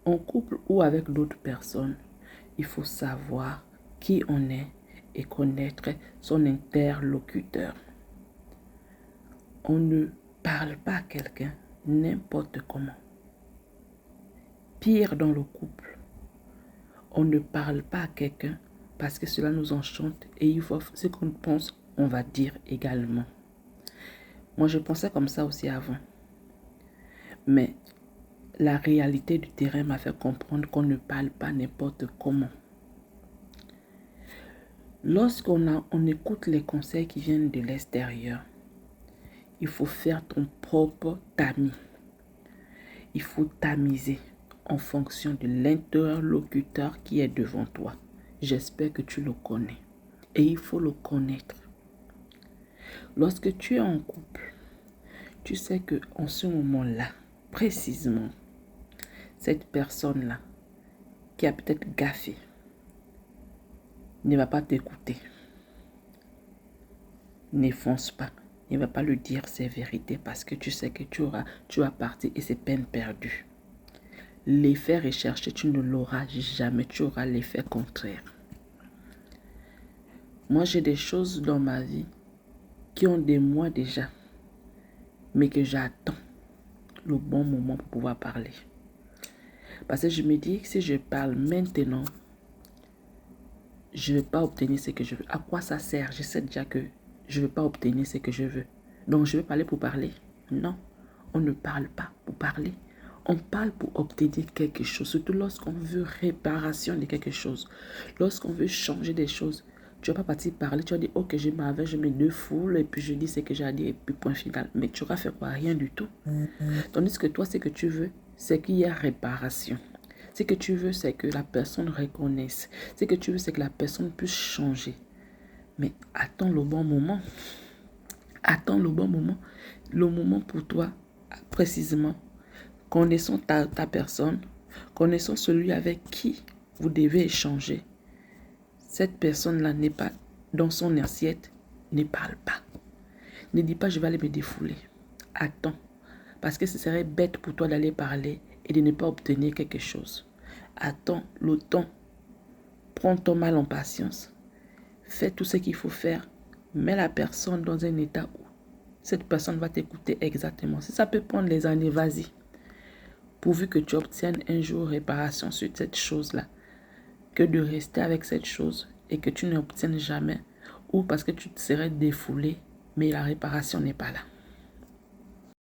En couple ou avec d'autres personnes, il faut savoir qui on est et connaître son interlocuteur. On ne parle pas à quelqu'un n'importe comment. Pire dans le couple, on ne parle pas à quelqu'un parce que cela nous enchante et il faut ce qu'on pense, on va dire également. Moi, je pensais comme ça aussi avant. Mais la réalité du terrain m'a fait comprendre qu'on ne parle pas n'importe comment. Lorsqu'on écoute les conseils qui viennent de l'extérieur, il faut faire ton propre tamis. Il faut tamiser en fonction de l'interlocuteur qui est devant toi. J'espère que tu le connais. Et il faut le connaître. Lorsque tu es en couple, tu sais qu'en ce moment-là, précisément, cette personne-là, qui a peut-être gaffé, ne va pas t'écouter. Ne fonce pas. Ne va pas lui dire ses vérités parce que tu sais que tu vas partir et c'est peine perdue. L'effet recherché, tu ne l'auras jamais. Tu auras l'effet contraire. Moi, j'ai des choses dans ma vie qui ont des mois déjà, mais que j'attends le bon moment pour pouvoir parler. Parce que je me dis que si je parle maintenant, je ne vais pas obtenir ce que je veux. À quoi ça sert? Je sais déjà que je ne vais pas obtenir ce que je veux. Donc, je vais parler pour parler. Non, on ne parle pas pour parler. On parle pour obtenir quelque chose, surtout lorsqu'on veut réparation de quelque chose. Lorsqu'on veut changer des choses, tu ne vas pas partir parler, tu vas dire, ok, je m'en vais, je mets deux foules, et puis je dis ce que j'ai à dire, et puis point final. Mais tu auras fait quoi? Rien du tout. Tandis que toi, ce que tu veux, c'est qu'il y ait réparation. Ce que tu veux, c'est que la personne reconnaisse. Ce que tu veux, c'est que la personne puisse changer. Mais attends le bon moment. Attends le bon moment. Le moment pour toi, précisément. Connaissons ta personne. Connaissons celui avec qui vous devez échanger. Cette personne-là n'est pas dans son assiette. Ne parle pas. Ne dis pas, je vais aller me défouler. Attends. Parce que ce serait bête pour toi d'aller parler et de ne pas obtenir quelque chose. Attends le temps. Prends ton mal en patience. Fais tout ce qu'il faut faire. Mets la personne dans un état où cette personne va t'écouter exactement. Si ça peut prendre des années, vas-y. Pourvu que tu obtiennes un jour réparation sur cette chose-là. Que de rester avec cette chose et que tu n'obtiennes jamais. Ou parce que tu te serais défoulé, mais la réparation n'est pas là.